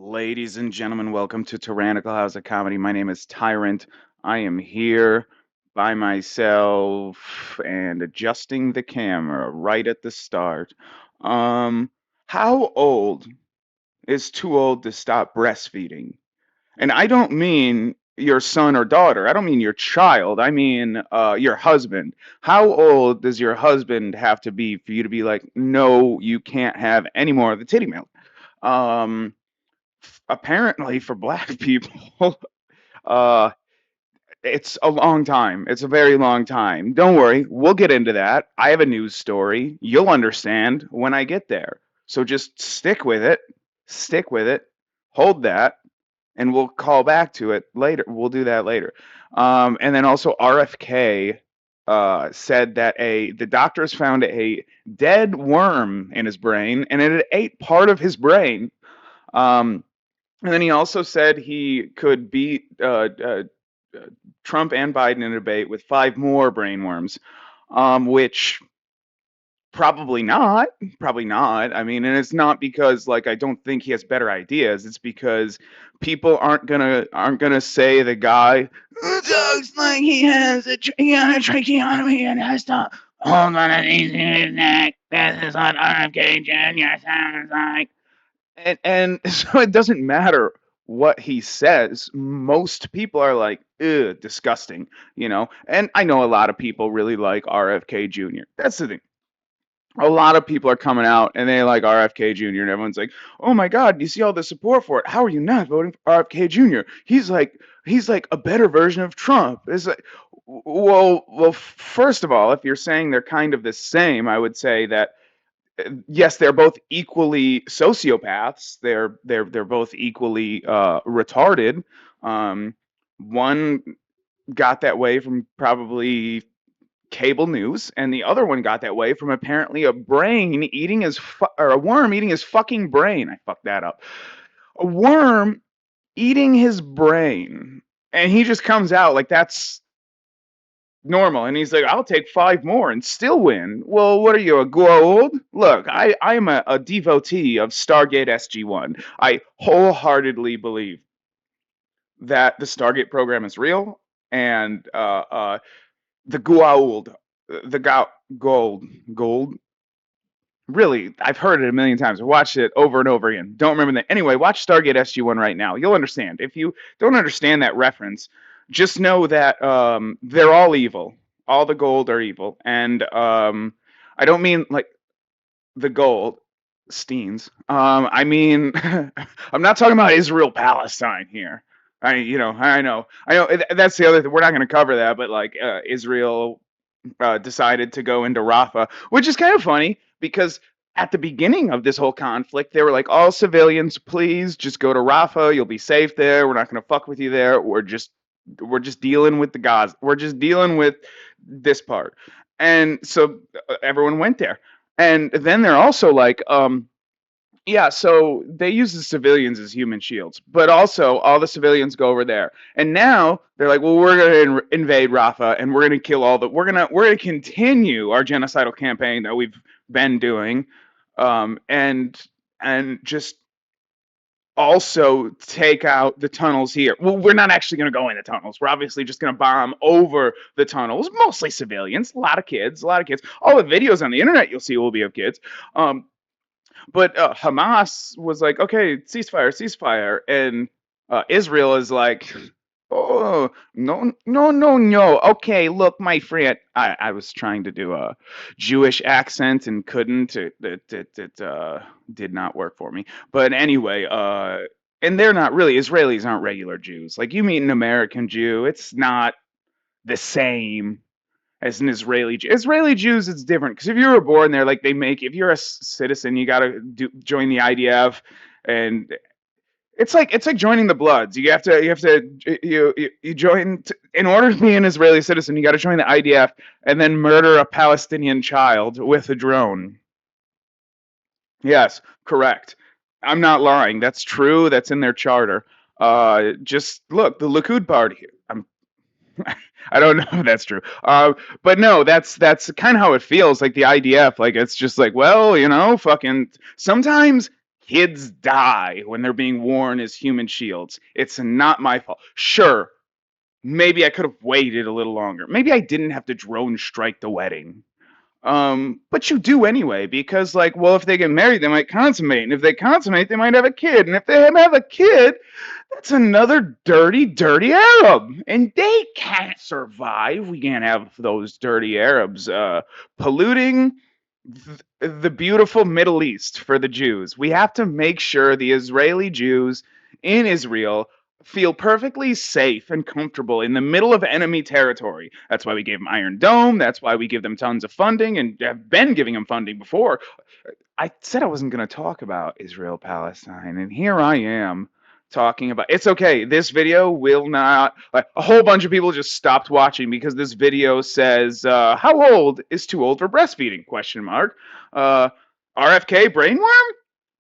Ladies and gentlemen, welcome to Tyrannical House of Comedy. My name is Tyrant. I am here by myself and adjusting the camera right at the start. Um, how old is too old to stop breastfeeding? And I don't mean your son or daughter. I don't mean your child. I mean your husband. How old does your husband have to be for you to be like, no, you can't have any more of the titty milk? Um, Apparently for black people, uh, it's a long time. It's a very long time. Don't worry, we'll get into that. I have a news story. You'll understand when I get there. So just stick with it. Stick with it. Hold that, and we'll call back to it later. We'll do that later. And then also RFK said that the doctors found a dead worm in his brain, and it had ate part of his brain. Um, and then he also said he could beat Trump and Biden in a debate with five more brainworms, which probably not. Probably not. I mean, and it's not because like I don't think he has better ideas. It's because people aren't gonna say the guy who talks like he got a tracheotomy and has to hold on a piece in his neck. This is what RFK Jr. sounds like. And so it doesn't matter what he says. Most people are like, ugh, disgusting, you know? And I know a lot of people really like RFK Jr. That's the thing. A lot of people are coming out and they like RFK Jr. and everyone's like, "Oh my God, you see all the support for it? How are you not voting for RFK Jr.? He's like a better version of Trump." It's like, well, first of all, if you're saying they're kind of the same, I would say that yes, they're both equally sociopaths. They're both equally retarded. Um, One got that way from probably cable news, and the other one got that way from apparently a brain eating his or a worm eating his fucking brain. I fucked that up. A worm eating his brain, and he just comes out like that's normal, and he's like, I'll take five more and still win. Well, what are you, a Goa'uld? Look, I'm a devotee of Stargate SG-1. I wholeheartedly believe that the Stargate program is real, and the Goa'uld, the Gold, really, I've heard it a million times. I watched it over and over again. Don't remember that. Anyway, watch Stargate SG-1 right now. You'll understand. If you don't understand that reference, just know that they're all evil. All the gold are evil. And I don't mean like the gold, Steens. I mean, I'm not talking about Israel Palestine here. I know. That's the other thing. We're not going to cover that, but like Israel decided to go into Rafah, which is kind of funny because at the beginning of this whole conflict, they were like, all civilians, please just go to Rafah. You'll be safe there. We're not going to fuck with you there. We're just dealing with the Gaza. We're just dealing with this part. And so everyone went there. And then they're also like, yeah, so they use the civilians as human shields, but also all the civilians go over there. And now they're like, well, we're going to invade Rafah and we're going to kill all the we're going to continue our genocidal campaign that we've been doing, and just also take out the tunnels here. Well, we're not actually going to go in the tunnels. We're obviously just going to bomb over the tunnels, mostly civilians, a lot of kids, a lot of kids. All the videos on the internet you'll see will be of kids. But Hamas was like, okay, ceasefire, ceasefire, and Israel is like, oh, no, no, no, no. Okay, look, my friend, I was trying to do a Jewish accent and couldn't. It did not work for me. But anyway, and they're not really Israelis aren't regular Jews. Like you meet an American Jew, it's not the same as an Israeli Jew. Israeli Jews, it's different because if you were born there, like they make, if you're a citizen, you got to join the IDF, and it's like joining the Bloods. You join in order to be an Israeli citizen. You got to join the IDF and then murder a Palestinian child with a drone. Yes, correct. I'm not lying. That's true. That's in their charter. Just look, the Likud party. I don't know if that's true. But no, that's kind of how it feels. Like the IDF, like it's just like, well, fucking. Sometimes Kids die when they're being worn as human shields. It's not my fault. Sure, maybe I could have waited a little longer. Maybe I didn't have to drone strike the wedding. But you do anyway, because like, well, if they get married, they might consummate, and if they consummate, they might have a kid, and if they have a kid, that's another dirty, dirty Arab, and they can't survive. We can't have those dirty Arabs polluting the beautiful Middle East for the Jews. We have to make sure the Israeli Jews in Israel feel perfectly safe and comfortable in the middle of enemy territory. That's why we gave them Iron Dome. That's why we give them tons of funding and have been giving them funding before. I said I wasn't going to talk about Israel Palestine, and here I am talking about it's okay. This video will not like a whole bunch of people just stopped watching because this video says how old is too old for breastfeeding question mark uh RFK brainworm,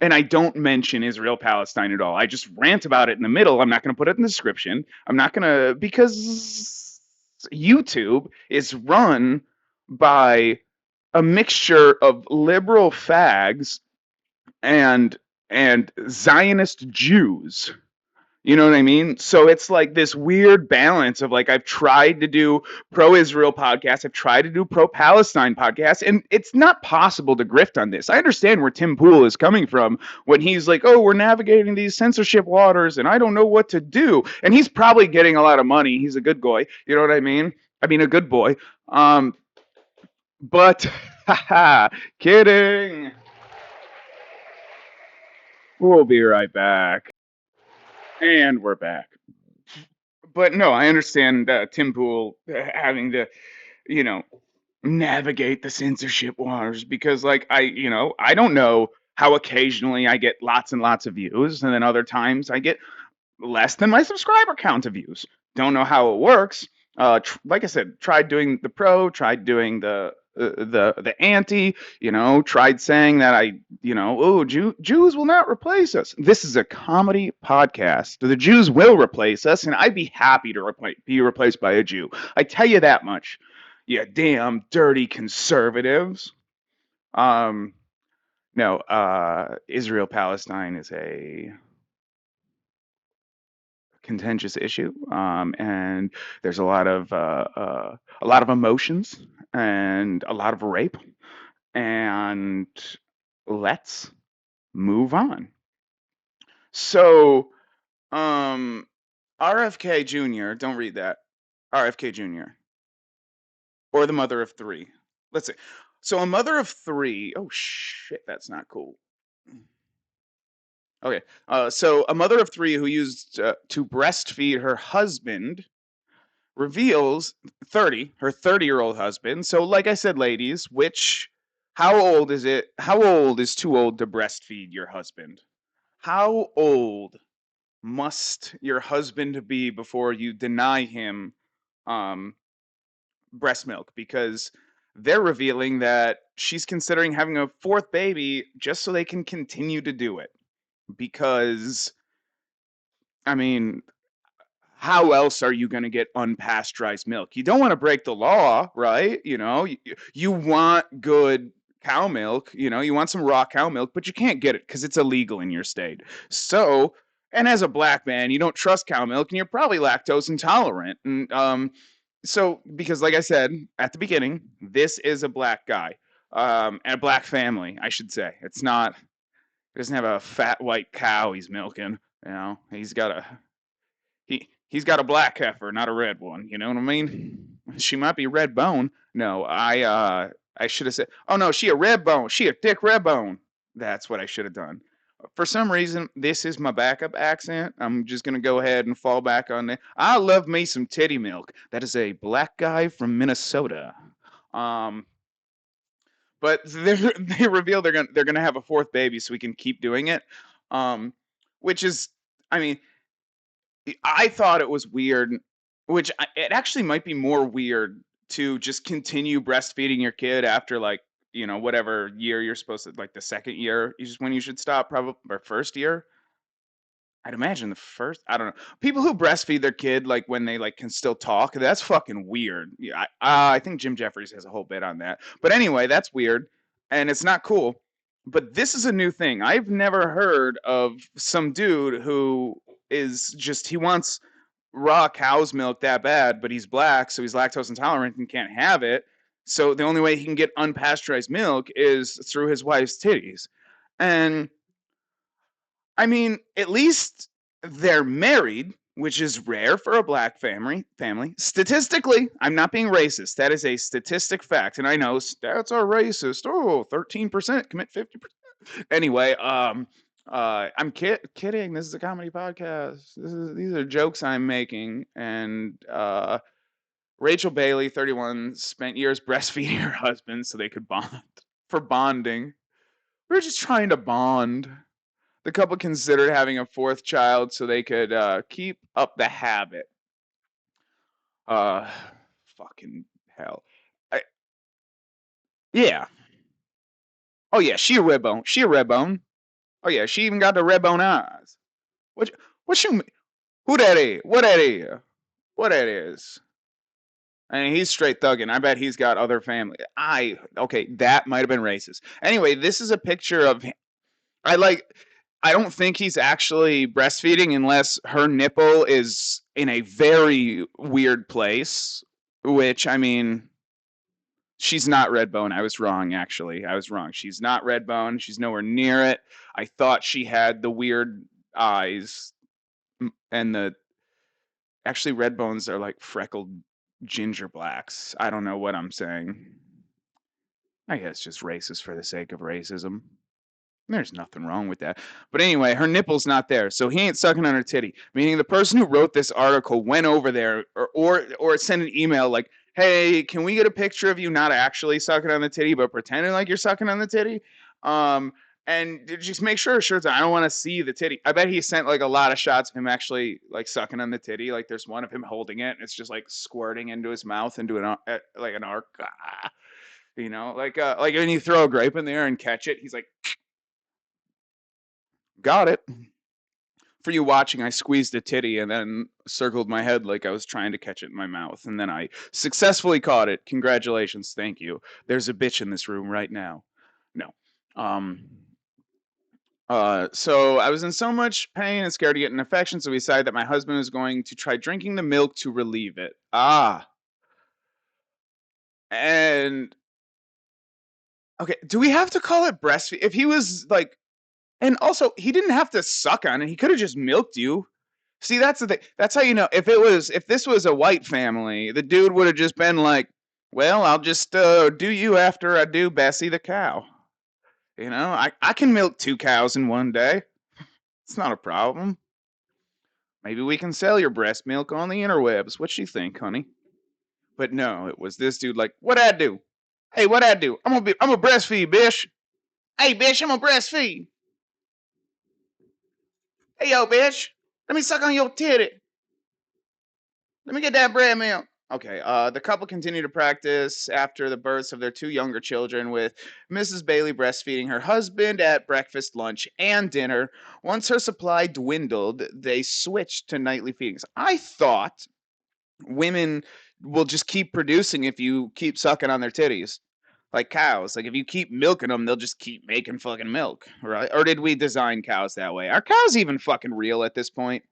and I don't mention Israel Palestine at all. I just rant about it in the middle. I'm not going to put it in the description. I'm not going to, because YouTube is run by a mixture of liberal fags and Zionist Jews. You know what I mean? So it's like this weird balance of like I've tried to do pro-Israel podcasts, I've tried to do pro-Palestine podcasts, and it's not possible to grift on this. I understand where Tim Pool is coming from when he's like, "Oh, we're navigating these censorship waters, and I don't know what to do." And he's probably getting a lot of money. He's a good boy. You know what I mean? I mean, a good boy. But haha, kidding. We'll be right back. And we're back. But no, I understand Tim Pool having to, you know, navigate the censorship waters because, like, I don't know how occasionally I get lots and lots of views, and then other times I get less than my subscriber count of views. Don't know how it works. Like I said, tried doing the pro, tried doing the anti. Tried saying that oh, Jews will not replace us. This is a comedy podcast. The Jews will replace us, and I'd be happy to be replaced by a Jew. I tell you that much. You damn dirty conservatives. Um, no, Israel Palestine is a contentious issue, and there's a lot of emotions and a lot of rape, and let's move on. So, um, RFK Jr. Don't read that. RFK Jr. or the mother of three. Let's see. So a mother of three. Oh shit, that's not cool. Okay. So a mother of three who used to breastfeed her husband reveals her 30-year-old husband. So like I said, ladies, how old is it? How old is too old to breastfeed your husband? How old must your husband be before you deny him um, breast milk? Because they're revealing that she's considering having a fourth baby just so they can continue to do it. Because, I mean, how else are you going to get unpasteurized milk? You don't want to break the law, right? You want good cow milk, you want some raw cow milk, but you can't get it because it's illegal in your state. So, and as a black man, you don't trust cow milk and you're probably lactose intolerant. And so, because like I said at the beginning, this is a black guy and a black family, I should say. It's not, he doesn't have a fat white cow he's milking. He's got he's got a black heifer, not a red one. You know what I mean? She might be red bone. No, I should have said, oh no, she a red bone. She a thick red bone. That's what I should have done. For some reason, this is my backup accent. I'm just gonna go ahead and fall back on it. I love me some titty milk. That is a black guy from Minnesota. But they reveal they're gonna have a fourth baby so we can keep doing it. Which is, I mean, I thought it was weird, it actually might be more weird to just continue breastfeeding your kid after like, whatever year you're supposed to, like the second year is when you should stop, probably, or first year. I'd imagine the first, I don't know. People who breastfeed their kid like when they like can still talk, that's fucking weird. Yeah, I think Jim Jeffries has a whole bit on that. But anyway, that's weird and it's not cool. but this is a new thing. I've never heard of some dude who is just, he wants raw cow's milk that bad, but he's black, so he's lactose intolerant and can't have it. So the only way he can get unpasteurized milk is through his wife's titties. And I mean, at least they're married, which is rare for a black family. Statistically, I'm not being racist. That is a statistic fact. And I know stats are racist. Oh, 13% commit 50%. Anyway, I'm kidding. This is a comedy podcast. These are jokes I'm making. And Rachel Bailey, 31, spent years breastfeeding her husband so they could bond for bonding. We're just trying to bond. The couple considered having a fourth child so they could keep up the habit. Uh, Fucking hell. I, yeah. Oh yeah, she a red bone. She a red bone. Oh yeah, she even got the red bone eyes. What? What you? Who that is? What that is? What that is? I mean, he's straight thugging. I bet he's got other family. Okay, that might have been racist. Anyway, this is a picture of him. I like. I don't think he's actually breastfeeding unless her nipple is in a very weird place. Which I mean, she's not red bone. I was wrong. Actually, I was wrong. She's not red bone. She's nowhere near it. I thought she had the weird eyes and the actually red bones are like freckled ginger blacks. I don't know what I'm saying. I guess just racist for the sake of racism. There's nothing wrong with that. But anyway, her nipple's not there, so he ain't sucking on her titty. Meaning the person who wrote this article went over there or sent an email like, "Hey, can we get a picture of you not actually sucking on the titty, but pretending like you're sucking on the titty?" And just make sure I don't want to see the titty. I bet he sent like a lot of shots of him actually like sucking on the titty. Like there's one of him holding it, and it's just like squirting into his mouth into like an arc. Like when you throw a grape in there and catch it, he's like, got it. For you watching, I squeezed a titty and then circled my head like I was trying to catch it in my mouth, and then I successfully caught it. Congratulations, thank you. There's a bitch in this room right now. No. So I was in so much pain and scared to get an infection, so we decided that my husband was going to try drinking the milk to relieve it. And okay, do we have to call it breastfeed? If he was like, and also he didn't have to suck on it. He could have just milked you. See, that's the thing. That's how you know if this was a white family, the dude would have just been like, "Well, I'll just do you after I do Bessie the cow." You know, I can milk 2 cows in one day. It's not a problem. Maybe we can sell your breast milk on the interwebs. What you think, honey? But no, it was this dude like, "What I do? Hey, what I do? I'm a breastfeed, bitch. Hey, bitch, I'm a breastfeed. Hey, yo, bitch, let me suck on your titty. Let me get that bread milk." Okay, the couple continued to practice after the births of their 2 younger children, with Mrs. Bailey breastfeeding her husband at breakfast, lunch, and dinner. Once her supply dwindled, they switched to nightly feedings. I thought women will just keep producing if you keep sucking on their titties. Like cows. Like if you keep milking them, they'll just keep making fucking milk, right? Or did we design cows that way? Are cows even fucking real at this point?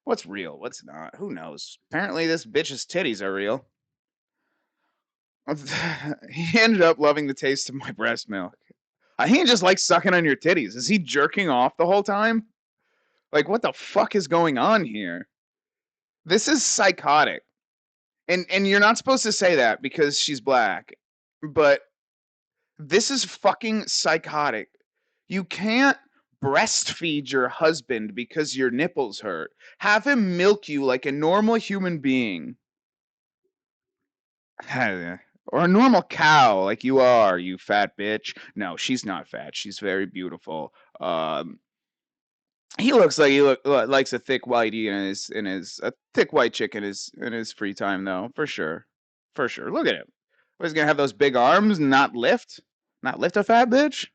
What's real? What's not? Who knows? Apparently, this bitch's titties are real. He ended up loving the taste of my breast milk. He just like sucking on your titties. Is he jerking off the whole time? Like, what the fuck is going on here? This is psychotic. And you're not supposed to say that because she's black. But this is fucking psychotic. You can't breastfeed your husband because your nipples hurt. Have him milk you like a normal human being. Or a normal cow like you are, you fat bitch. No, she's not fat. She's very beautiful. He looks like likes a thick whitey in his a thick white chick in his free time though, for sure. For sure. Look at him. He's gonna have those big arms and not lift? Not lift a fat bitch?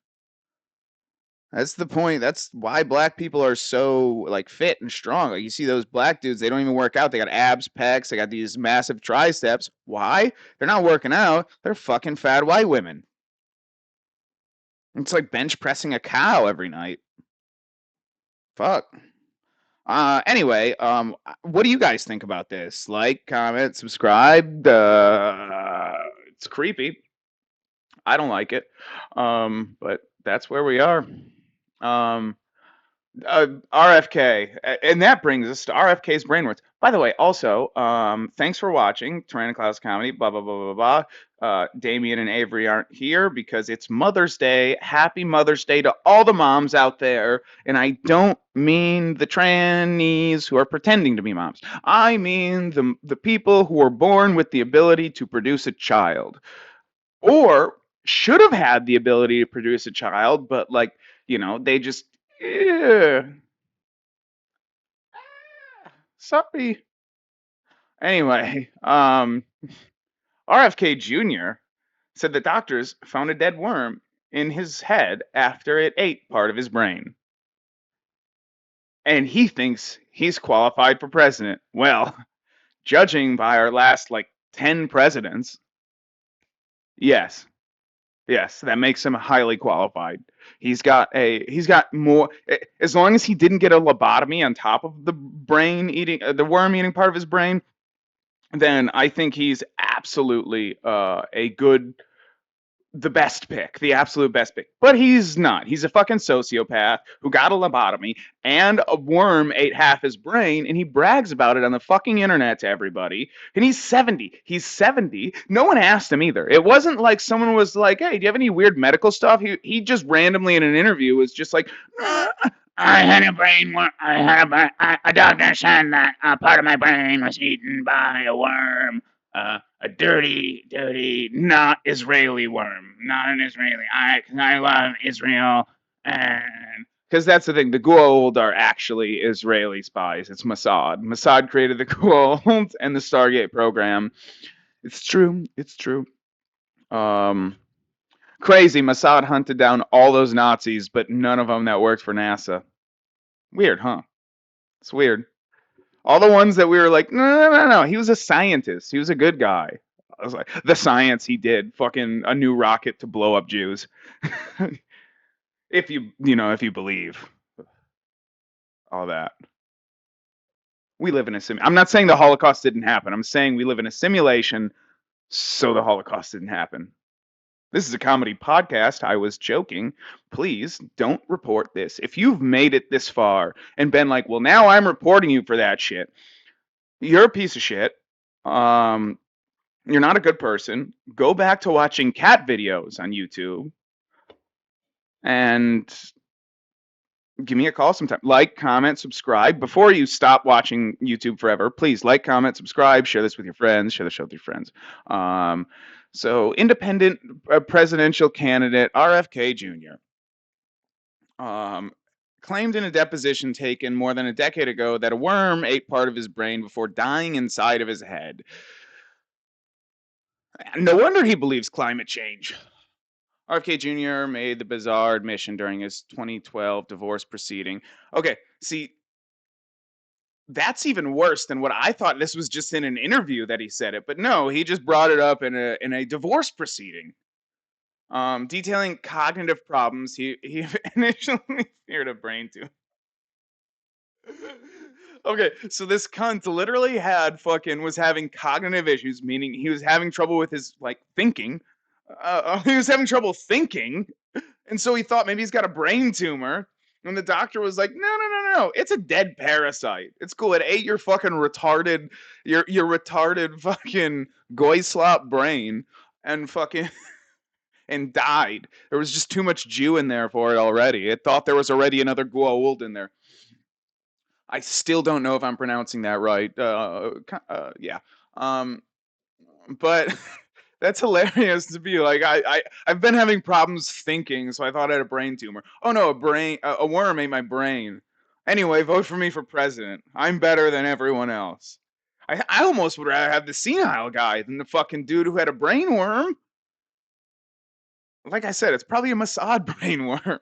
That's the point. That's why black people are so like fit and strong. Like you see those black dudes, they don't even work out. They got abs, pecs, they got these massive triceps. Why? They're not working out. They're fucking fat white women. It's like bench pressing a cow every night. Fuck. Anyway, what do you guys think about this? Like, comment, subscribe. It's creepy. I don't like it. But that's where we are. Um, RFK, and that brings us to RFK's brainwords. By the way, also, thanks for watching Tyranniclaus Comedy. Blah blah blah blah blah. Damien and Avery aren't here because it's Mother's Day. Happy Mother's Day to all the moms out there, and I don't mean the trannies who are pretending to be moms. I mean the people who were born with the ability to produce a child, or should have had the ability to produce a child, but like they just. eh, Sorry. Anyway, RFK Jr. said the doctors found a dead worm in his head after it ate part of his brain. And he thinks he's qualified for president. Well, judging by our last 10 presidents, yes. Yes, that makes him highly qualified. He's got more as long as he didn't get a lobotomy on top of the brain eating the worm eating part of his brain, then I think he's absolutely the best pick, the absolute best pick. But he's not. He's a fucking sociopath who got a lobotomy and a worm ate half his brain, and he brags about it on the fucking internet to everybody. And he's 70. He's 70. No one asked him either. It wasn't like someone was like, "Hey, do you have any weird medical stuff?" He just randomly in an interview was just like, I had a brain worm. I had a doctor said that part of my brain was eaten by a worm. A dirty, dirty, not Israeli worm. Not an Israeli. I love Israel. And because that's the thing, the Goa'uld are actually Israeli spies. It's Mossad. Mossad created the Goa'uld and the Stargate program. It's true. It's true. Crazy. Mossad hunted down all those Nazis, but none of them that worked for NASA. Weird, huh? It's weird. All the ones that we were like, no. He was a scientist. He was a good guy. I was like, the science he did, fucking a new rocket to blow up Jews. If you believe all that. We live in a sim. I'm not saying the Holocaust didn't happen. I'm saying we live in a simulation, so the Holocaust didn't happen. This is a comedy podcast. I was joking. Please don't report this. If you've made it this far and been like, well, now I'm reporting you for that shit, you're a piece of shit. You're not a good person. Go back to watching cat videos on YouTube and give me a call sometime. Like, comment, subscribe. Before you stop watching YouTube forever, please like, comment, subscribe, share this with your friends, share the show with your friends. So, independent presidential candidate RFK Jr. Claimed in a deposition taken more than a decade ago that a worm ate part of his brain before dying inside of his head. No wonder he believes climate change. RFK Jr. made the bizarre admission during his 2012 divorce proceeding. Okay, see, that's even worse than what I thought. This was just in an interview that he said it, but no, he just brought it up in a divorce proceeding. Detailing cognitive problems, he initially feared a brain tumor. Okay, so this cunt literally was having cognitive issues, meaning he was having trouble with his thinking. He was having trouble thinking, and so he thought maybe he's got a brain tumor. And the doctor was like, no, it's a dead parasite. It's cool. It ate your fucking retarded, your retarded fucking goy-slop brain, and fucking and died. There was just too much Jew in there for it already. It thought there was already another Goa'uld in there. I still don't know if I'm pronouncing that right. Yeah. But that's hilarious to be like, I've been having problems thinking, so I thought I had a brain tumor. Oh no, a worm ate my brain. Anyway, vote for me for president. I'm better than everyone else. I almost would rather have the senile guy than the fucking dude who had a brain worm. Like I said, it's probably a Mossad brain worm.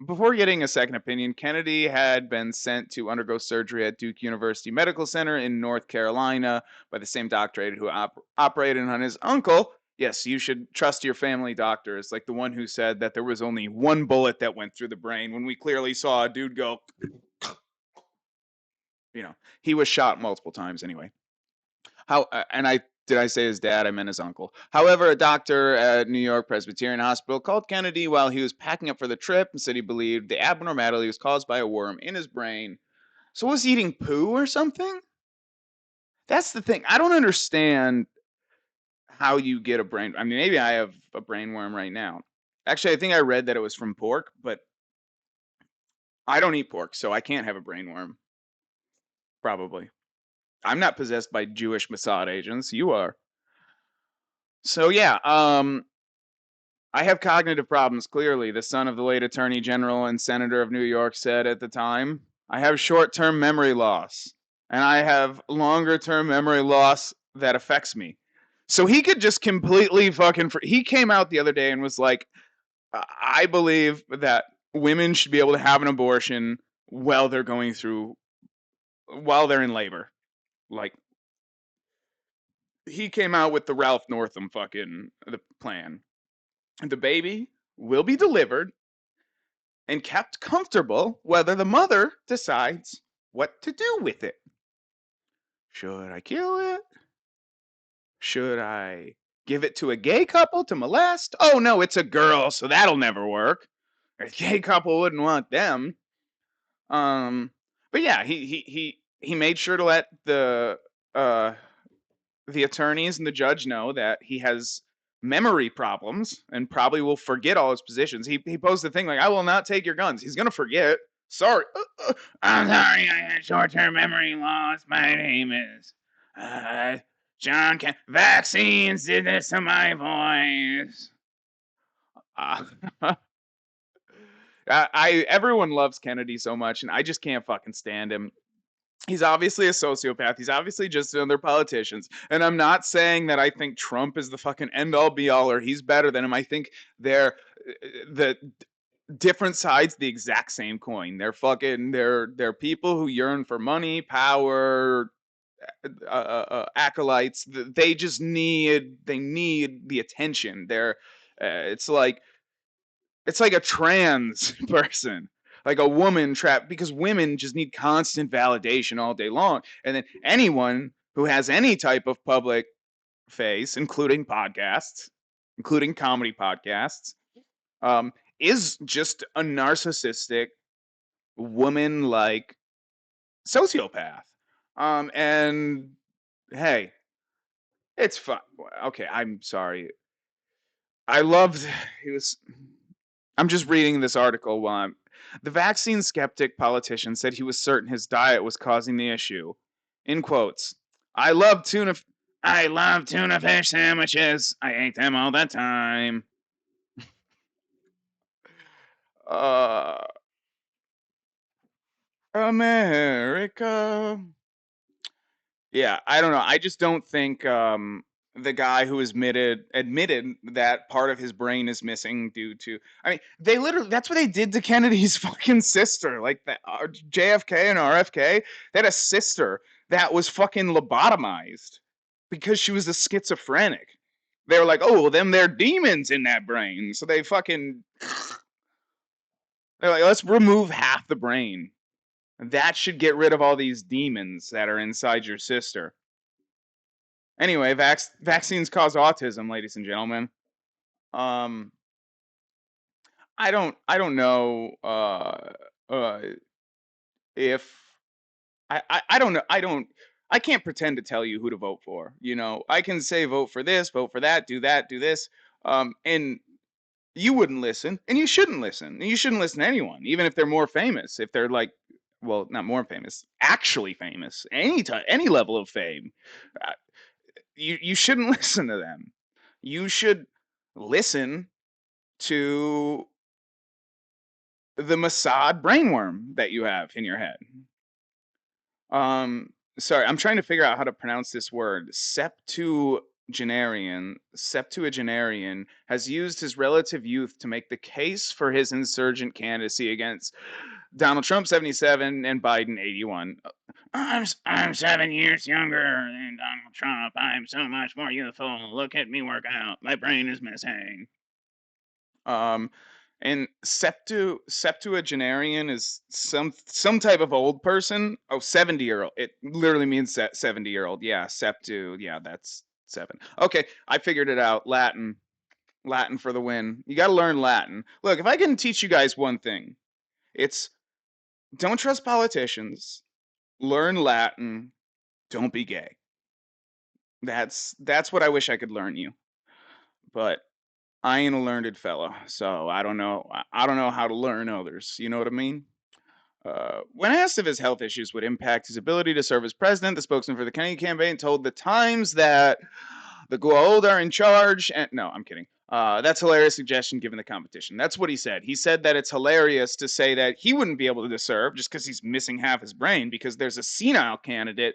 Before getting a second opinion, Kennedy had been sent to undergo surgery at Duke University Medical Center in North Carolina by the same doctor who operated on his uncle. Yes, you should trust your family doctors, like the one who said that there was only one bullet that went through the brain when we clearly saw a dude go, you know, he was shot multiple times anyway. And I did I say his dad? I meant his uncle. However, a doctor at New York Presbyterian Hospital called Kennedy while he was packing up for the trip and said he believed the abnormality was caused by a worm in his brain. So was he eating poo or something? That's the thing. I don't understand how you get a brain. I mean, maybe I have a brain worm right now. Actually, I think I read that it was from pork, but I don't eat pork, so I can't have a brain worm. Probably. I'm not possessed by Jewish Mossad agents. You are. So yeah, I have cognitive problems, clearly, the son of the late Attorney General and Senator of New York said at the time. I have short term memory loss, and I have longer term memory loss that affects me. So he could just completely fucking. He came out the other day and was like, I believe that women should be able to have an abortion while they're while they're in labor. Like, he came out with the Ralph Northam the plan. The baby will be delivered and kept comfortable whether the mother decides what to do with it. Should I kill it? Should I give it to a gay couple to molest? Oh no, it's a girl, so that'll never work. A gay couple wouldn't want them. But yeah, he made sure to let the attorneys and the judge know that he has memory problems and probably will forget all his positions. He posed the thing like, "I will not take your guns." He's gonna forget. Sorry, I'm sorry. I had short-term memory loss. My name is John. Vaccines did this to my voice. Everyone loves Kennedy so much, and I just can't fucking stand him. He's obviously a sociopath. He's obviously just another politician. And I'm not saying that I think Trump is the fucking end all be all or he's better than him. I think they're the different sides of the exact same coin. They're people who yearn for money, power, acolytes. They just need the attention. It's like a trans person, like a woman trapped, because women just need constant validation all day long. And then anyone who has any type of public face, including podcasts, including comedy podcasts, is just a narcissistic woman like sociopath. And hey, it's fun. Okay, I'm sorry. I loved he was I'm just reading this article while the vaccine skeptic politician said he was certain his diet was causing the issue. In quotes, I love tuna. I love tuna fish sandwiches. I ate them all the time. Uh, America. Yeah, I don't know. I just don't think the guy who admitted that part of his brain is missing due to. I mean, they literally that's what they did to Kennedy's fucking sister. Like the JFK and RFK, they had a sister that was fucking lobotomized because she was a schizophrenic. They were like, oh, well, they're demons in that brain, so they're like, let's remove half the brain. That should get rid of all these demons that are inside your sister. Anyway, vaccines cause autism, ladies and gentlemen. Um, I don't know uh, if I don't know I can't pretend to tell you who to vote for. You know, I can say vote for this, vote for that, do this. And you wouldn't listen, and you shouldn't listen. And you shouldn't listen to anyone, even if they're more famous. If they're like, well, not more famous, actually famous, any level of fame. Uh, you shouldn't listen to them. You should listen to the Mossad brainworm that you have in your head. Sorry, I'm trying to figure out how to pronounce this word. Septuagenarian has used his relative youth to make the case for his insurgent candidacy against Donald Trump 77 and Biden 81. I'm 7 years younger than Donald Trump. I'm so much more youthful. Look at me work out. My brain is missing. Um, and septuagenarian is some type of old person. Oh, 70-year-old. It literally means 70-year-old. Yeah, septu. Yeah, that's 7. Okay, I figured it out. Latin. Latin for the win. You got to learn Latin. Look, if I can teach you guys one thing, it's don't trust politicians. Learn Latin. Don't be gay. That's what I wish I could learn you. But I ain't a learned fella, so I don't know. I don't know how to learn others. You know what I mean? When asked if his health issues would impact his ability to serve as president, the spokesman for the Kennedy campaign told the Times that the Goa'uld are in charge. And no, I'm kidding. That's a hilarious suggestion given the competition. That's what he said. He said that it's hilarious to say that he wouldn't be able to serve just because he's missing half his brain because there's a senile candidate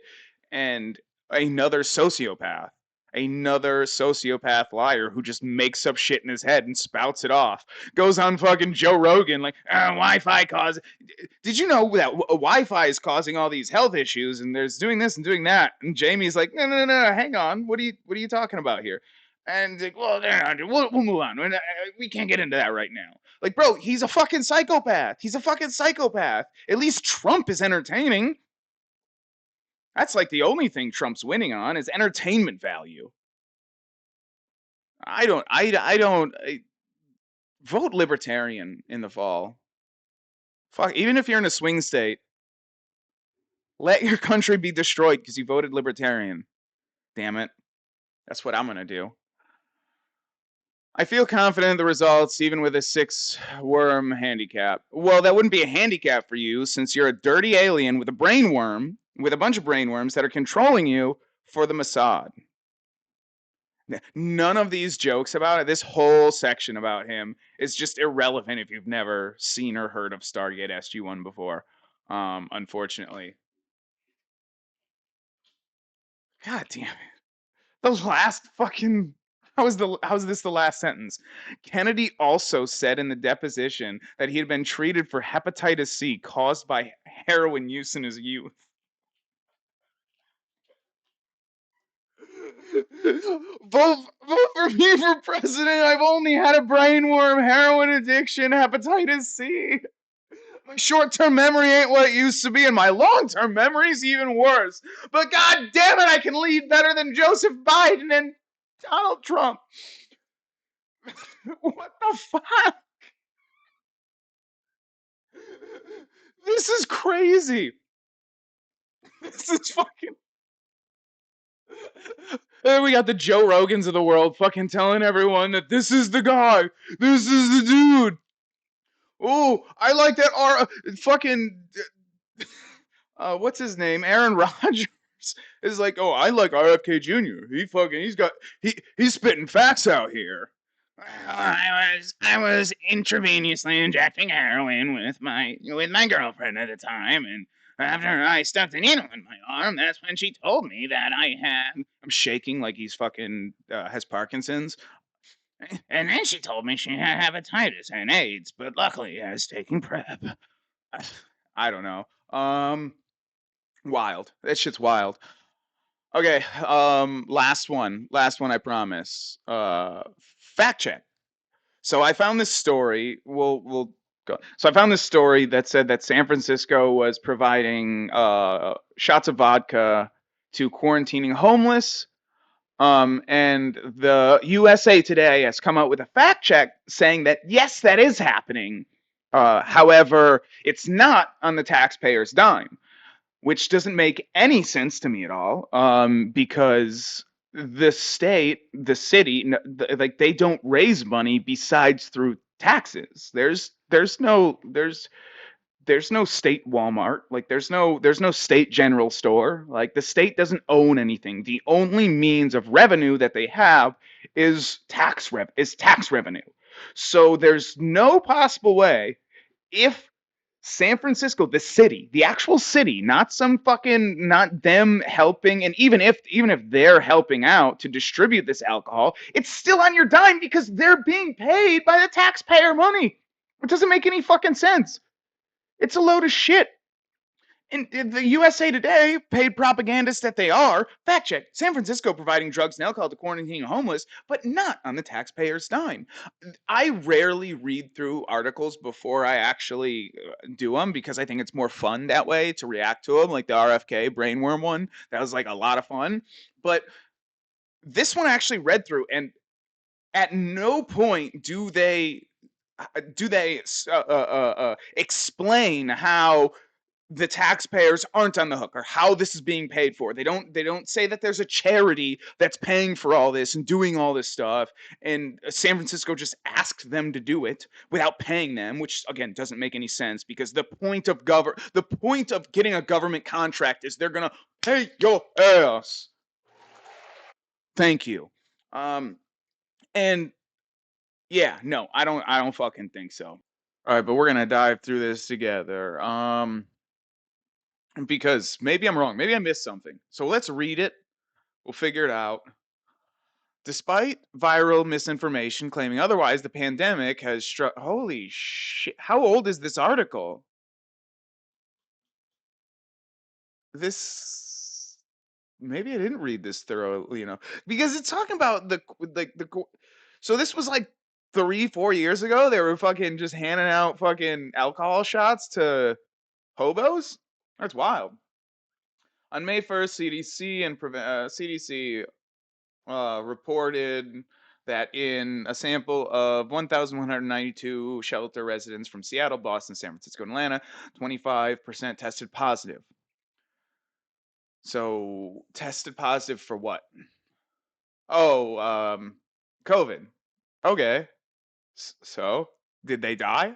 and another sociopath. Another sociopath liar who just makes up shit in his head and spouts it off. Goes on fucking Joe Rogan like, Wi-Fi cause. Did you know that Wi-Fi is causing all these health issues and there's doing this and doing that? And Jamie's like, no, hang on. What are you talking about here? And he's like, well, we'll move on. We can't get into that right now. Like, bro, he's a fucking psychopath. He's a fucking psychopath. At least Trump is entertaining. That's like the only thing Trump's winning on is entertainment value. I vote libertarian in the fall. Fuck, even if you're in a swing state, let your country be destroyed because you voted libertarian. Damn it. That's what I'm going to do. I feel confident in the results, even with a 6-worm handicap. Well, that wouldn't be a handicap for you since you're a dirty alien with a brainworm, with a bunch of brainworms that are controlling you for the Mossad. None of these jokes about it, this whole section about him, is just irrelevant if you've never seen or heard of Stargate SG-1 before. Unfortunately. God damn it. The last fucking how's this the last sentence? Kennedy also said in the deposition that he had been treated for hepatitis C caused by heroin use in his youth. vote for me for president. I've only had a brainworm, heroin addiction, hepatitis C. My short-term memory ain't what it used to be, and my long-term memory's even worse. But god damn it, I can lead better than Joseph Biden and Donald Trump. What the fuck? This is crazy. This is fucking. And we got the Joe Rogans of the world fucking telling everyone that this is the guy. This is the dude. Oh, I like that fucking what's his name? Aaron Rodgers is like, oh, I like RFK Jr. He's spitting facts out here. I was intravenously injecting heroin with my girlfriend at the time, and after I stuck the needle in my arm, that's when she told me that I had. I'm shaking like he's fucking has Parkinson's. And then she told me she had hepatitis and AIDS, but luckily I was taking PrEP. I don't know. Wild. That shit's wild. Okay, last one, I promise. Fact check. So I found this story. We'll go. So I found this story that said that San Francisco was providing shots of vodka to quarantining homeless. And the USA Today has come out with a fact check saying that yes, that is happening. However, it's not on the taxpayer's dime, which doesn't make any sense to me at all. Because the state, the city, like they don't raise money besides through taxes. There's no state Walmart. Like there's no state general store. Like the state doesn't own anything. The only means of revenue that they have is tax revenue. So there's no possible way if San Francisco, the city, the actual city, not some fucking, not them helping, and even if they're helping out to distribute this alcohol, it's still on your dime because they're being paid by the taxpayer money. It doesn't make any fucking sense. It's a load of shit. In the USA Today, paid propagandists that they are, fact check San Francisco providing drugs and alcohol to quarantining homeless, but not on the taxpayer's dime. I rarely read through articles before I actually do them because I think it's more fun that way to react to them, like the RFK brainworm one. That was like a lot of fun. But this one I actually read through, and at no point do they explain how the taxpayers aren't on the hook or how this is being paid for. They don't say that there's a charity that's paying for all this and doing all this stuff, and San Francisco just asked them to do it without paying them, which again doesn't make any sense because the point of getting a government contract is they're going to pay your ass. Thank you. Um and yeah, no, I don't fucking think so. All right, but we're going to dive through this together. Because maybe I'm wrong. Maybe I missed something. So let's read it. We'll figure it out. Despite viral misinformation claiming otherwise, the pandemic has struck. Holy shit. How old is this article? This. Maybe I didn't read this thoroughly, because it's talking about So this was like 3, 4 years ago. They were fucking just handing out fucking alcohol shots to hobos. That's wild. On May 1st, CDC reported that in a sample of 1,192 shelter residents from Seattle, Boston, San Francisco, and Atlanta, 25% tested positive. So, tested positive for what? Oh, COVID. Okay. So, did they die?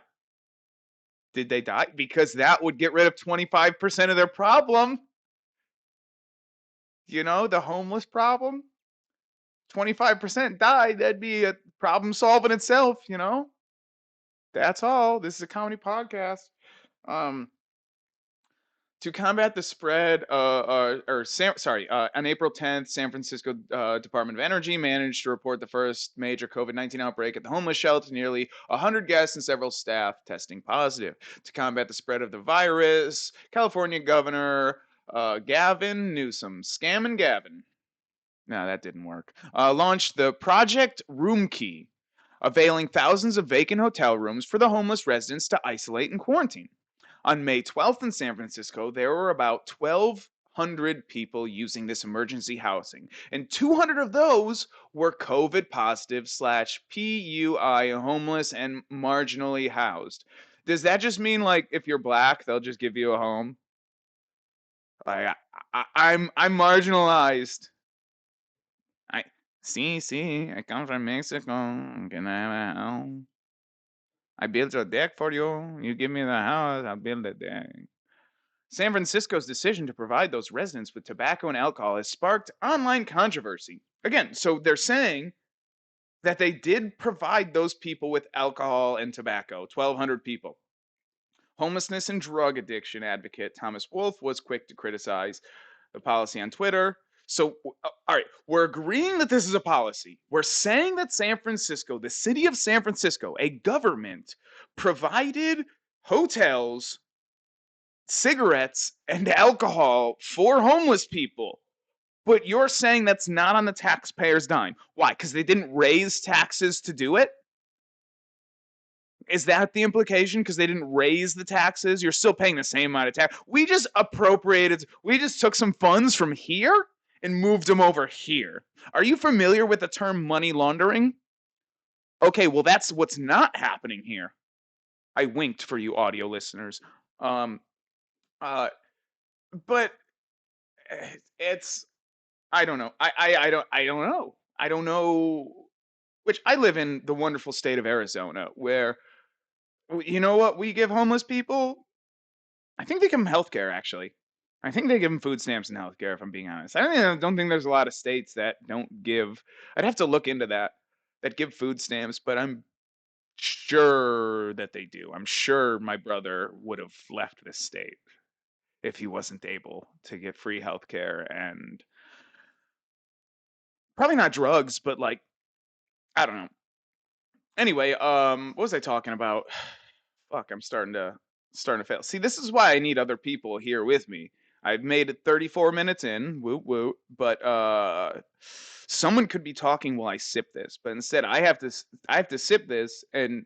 Did they die? Because that would get rid of 25% of their problem. The homeless problem. 25% died. That'd be a problem solved in itself. That's all. This is a comedy podcast. Um, to combat the spread, on April 10th, San Francisco Department of Energy managed to report the first major COVID-19 outbreak at the homeless shelter. Nearly 100 guests and several staff testing positive. To combat the spread of the virus, California Governor Gavin Newsom, scamming Gavin. No, that didn't work. Launched the Project Room Key, availing thousands of vacant hotel rooms for the homeless residents to isolate and quarantine. On May 12th in San Francisco, there were about 1,200 people using this emergency housing, and 200 of those were COVID positive / PUI homeless and marginally housed. Does that just mean like if you're black, they'll just give you a home? I'm marginalized. I see. I come from Mexico. Can I have a home? I built a deck for you. You give me the house, I'll build a deck. San Francisco's decision to provide those residents with tobacco and alcohol has sparked online controversy. Again, so they're saying that they did provide those people with alcohol and tobacco, 1,200 people. Homelessness and drug addiction advocate Thomas Wolfe was quick to criticize the policy on Twitter. So, all right, we're agreeing that this is a policy. We're saying that San Francisco, the city of San Francisco, a government, provided hotels, cigarettes, and alcohol for homeless people. But you're saying that's not on the taxpayer's dime. Why? Because they didn't raise taxes to do it? Is that the implication? Because they didn't raise the taxes? You're still paying the same amount of tax. We just took some funds from here and moved them over here. Are you familiar with the term money laundering? Okay, well, that's what's not happening here. I winked for you audio listeners. Um, uh, but it's, I don't know. I don't know. I don't know. Which I live in the wonderful state of Arizona, where you know what we give homeless people? I think they give them healthcare. Actually, I think they give them food stamps and healthcare. If I'm being honest, I don't think there's a lot of states that don't give. I'd have to look into that. That give food stamps, but I'm sure that they do. I'm sure my brother would have left this state if he wasn't able to get free healthcare and probably not drugs, but like I don't know. Anyway, what was I talking about? Fuck, I'm starting to. starting to fail. See, this is why I need other people here with me. I've made it 34 minutes in, woo woo, but someone could be talking while I sip this, but instead I have to sip this, and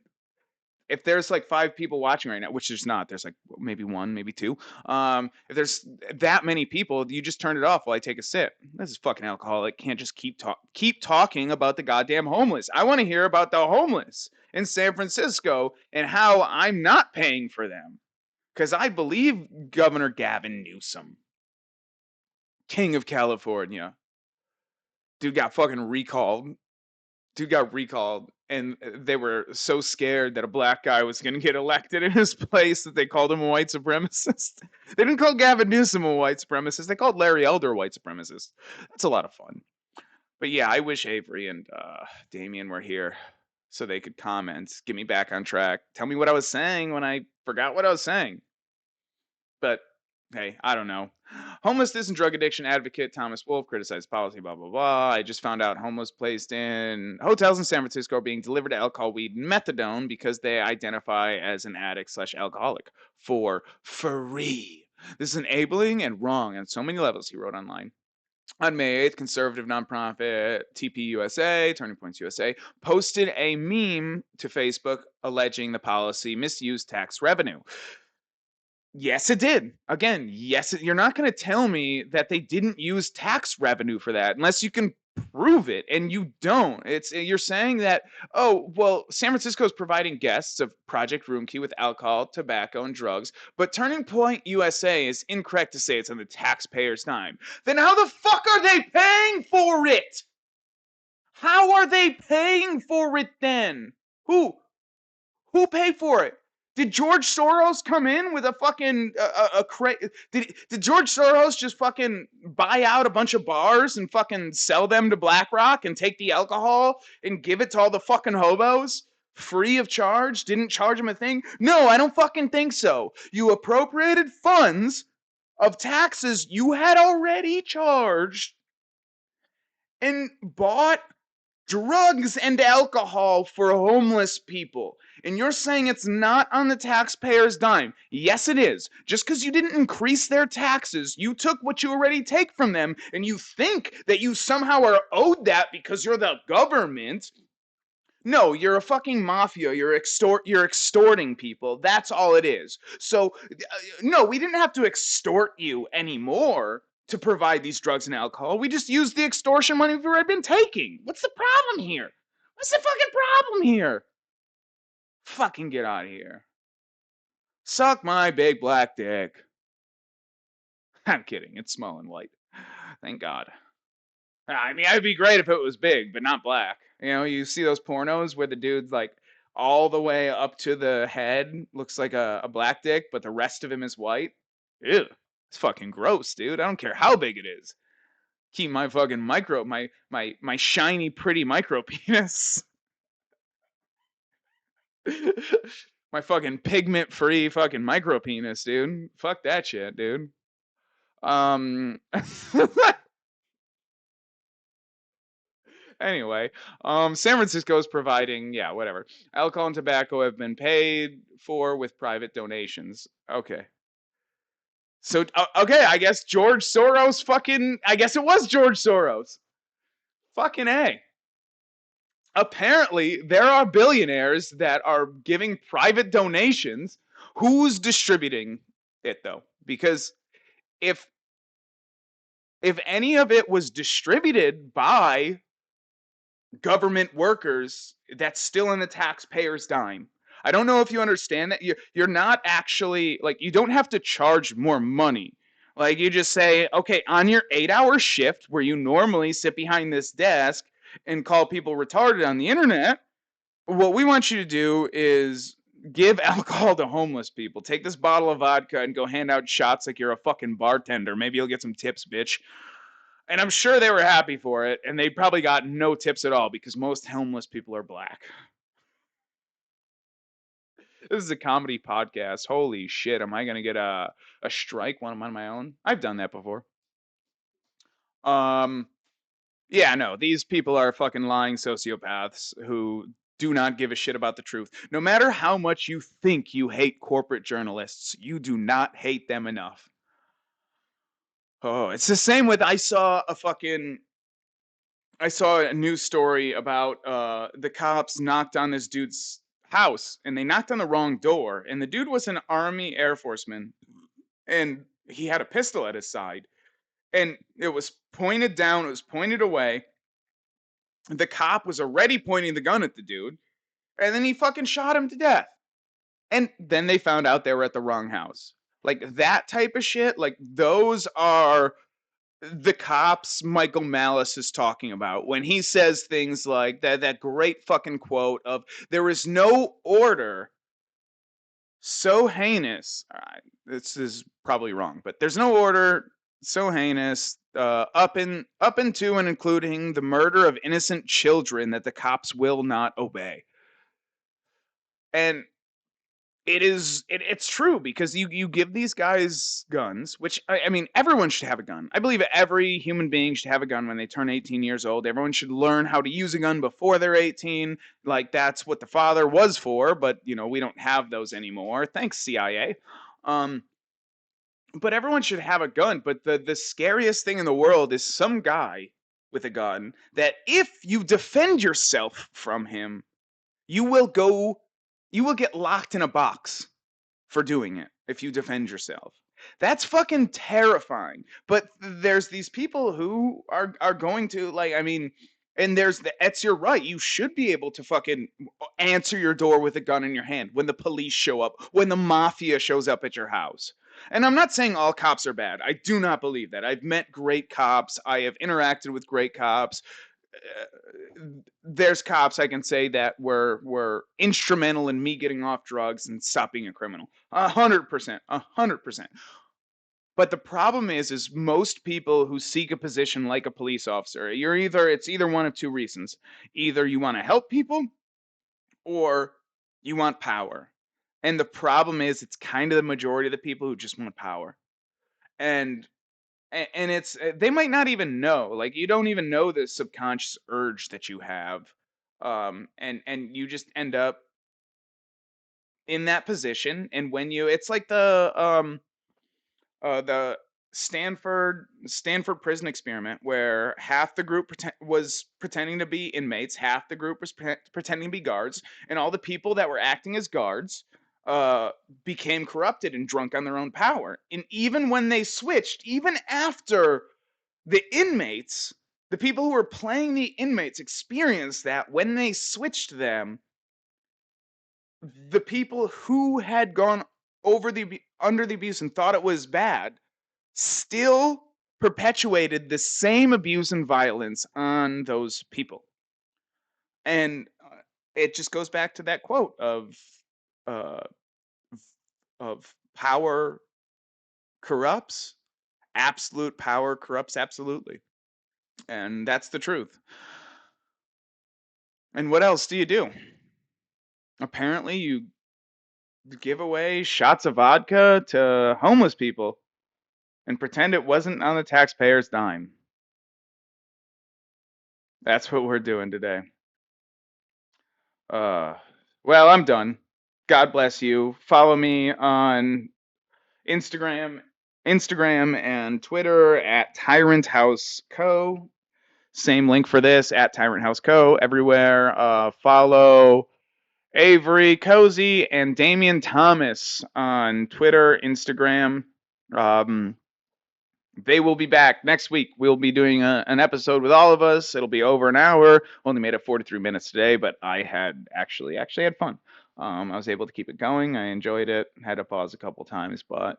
if there's like 5 people watching right now, which there's not, there's like maybe one, maybe two. If there's that many people, you just turn it off while I take a sip. This is fucking alcoholic. Can't just keep talking about the goddamn homeless. I want to hear about the homeless in San Francisco and how I'm not paying for them. Because I believe Governor Gavin Newsom, King of California, dude got fucking recalled. Dude got recalled, and they were so scared that a black guy was going to get elected in his place that they called him a white supremacist. They didn't call Gavin Newsom a white supremacist. They called Larry Elder a white supremacist. That's a lot of fun. But yeah, I wish Avery and Damien were here so they could comment, get me back on track, tell me what I was saying when I forgot what I was saying. But hey, I don't know. Homelessness and drug addiction advocate Thomas Wolfe criticized policy, blah, blah, blah. I just found out homeless placed in hotels in San Francisco are being delivered alcohol, weed, and methadone because they identify as an addict slash alcoholic for free. This is enabling and wrong on so many levels, he wrote online. On May 8th, conservative nonprofit TPUSA, Turning Points USA, posted a meme to Facebook alleging the policy misused tax revenue. Yes, it did. Again, yes, you're not going to tell me that they didn't use tax revenue for that unless you can prove it, and you don't. You're saying that, oh, well, San Francisco is providing guests of Project Roomkey with alcohol, tobacco, and drugs, but Turning Point USA is incorrect to say it's on the taxpayer's dime. Then how the fuck are they paying for it? How are they paying for it then? Who? Who paid for it? Did George Soros come in with a fucking did George Soros just fucking buy out a bunch of bars and fucking sell them to BlackRock and take the alcohol and give it to all the fucking hobos free of charge? Didn't charge them a thing? No, I don't fucking think so. You appropriated funds of taxes you had already charged and bought drugs and alcohol for homeless people. And you're saying it's not on the taxpayer's dime. Yes, it is. Just because you didn't increase their taxes, you took what you already take from them, and you think that you somehow are owed that because you're the government. No, you're a fucking mafia. You're extorting people. That's all it is. So, no, we didn't have to extort you anymore to provide these drugs and alcohol. We just used the extortion money we've already been taking. What's the problem here? What's the fucking problem here? Fucking get out of here. Suck my big black dick. I'm kidding. It's small and white. Thank God. I mean, it'd be great if it was big, but not black. You know, you see those pornos where the dude's like all the way up to the head looks like a black dick, but the rest of him is white. Ew. It's fucking gross, dude. I don't care how big it is. Keep my fucking my shiny, pretty micro penis. My fucking pigment free fucking micro penis, dude. Fuck that shit, dude. Anyway, San Francisco is providing, yeah, whatever. Alcohol and tobacco have been paid for with private donations. Okay. So, okay, I guess George Soros fucking, I guess it was George Soros. Fucking A. Apparently, there are billionaires that are giving private donations. Who's distributing it, though? Because if any of it was distributed by government workers, that's still in the taxpayer's dime. I don't know if you understand that you're not actually like you don't have to charge more money. Like you just say, okay, on your 8-hour shift where you normally sit behind this desk and call people retarded on the internet, what we want you to do is give alcohol to homeless people. Take this bottle of vodka and go hand out shots like you're a fucking bartender. Maybe you'll get some tips, bitch. And I'm sure they were happy for it, and they probably got no tips at all because most homeless people are black. This is a comedy podcast. Holy shit, am I going to get a strike when I'm on my own? I've done that before. Yeah, no, these people are fucking lying sociopaths who do not give a shit about the truth. No matter how much you think you hate corporate journalists, you do not hate them enough. Oh, it's the same with I saw a news story about the cops knocked on this dude's house and they knocked on the wrong door, and the dude was an Army Air Forceman, and he had a pistol at his side, and it was pointed down, it was pointed away. The cop was already pointing the gun at the dude, and then he fucking shot him to death. And then they found out they were at the wrong house. Like that type of shit, like those are the cops Michael Malice is talking about when he says things like that great fucking quote of there is no order so heinous. This is probably wrong, but there's no order so heinous up into and including the murder of innocent children that the cops will not obey. And it's true, because you give these guys guns, which I mean everyone should have a gun. I believe every human being should have a gun when they turn 18 years old. Everyone should learn how to use a gun before they're 18. Like that's what the father was for, but we don't have those anymore. Thanks, CIA. Um, but everyone should have a gun. But the scariest thing in the world is some guy with a gun that if you defend yourself from him, you will get locked in a box for doing it if you defend yourself. That's fucking terrifying. But there's these people who are going to, like, I mean, and it's your right. You should be able to fucking answer your door with a gun in your hand when the police show up, when the mafia shows up at your house. And I'm not saying all cops are bad. I do not believe that. I've met great cops. I have interacted with great cops. There's cops I can say that were instrumental in me getting off drugs and stop being a criminal. 100%, 100%. But the problem is most people who seek a position like a police officer, it's either one of two reasons. Either you want to help people or you want power. And the problem is it's kind of the majority of the people who just want power. And it's they might not even know, like you don't even know the subconscious urge that you have, and you just end up in that position. And when you it's like the Stanford prison experiment, where half the group was pretending to be inmates, half the group was pretending to be guards, and all the people that were acting as guards uh, became corrupted and drunk on their own power. And even when they switched, even after the inmates, the people who were playing the inmates experienced that when they switched them, the people who had gone under the abuse and thought it was bad still perpetuated the same abuse and violence on those people. And it just goes back to that quote uh, of power corrupts, absolute power corrupts absolutely. And that's the truth. And what else do you do? Apparently, you give away shots of vodka to homeless people and pretend it wasn't on the taxpayer's dime. That's what we're doing today. Uh, well, I'm done. God bless you. Follow me on Instagram, and Twitter at Tyrant House Co. Same link for this at Tyrant House Co. everywhere. Follow Avery Cozy and Damian Thomas on Twitter, Instagram. They will be back next week. We'll be doing an episode with all of us. It'll be over an hour. Only made it 43 minutes today, but I had actually had fun. I was able to keep it going. I enjoyed it. Had to pause a couple times, but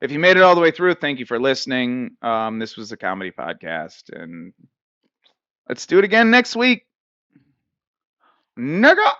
if you made it all the way through, thank you for listening. This was a comedy podcast, and let's do it again next week. Nugget.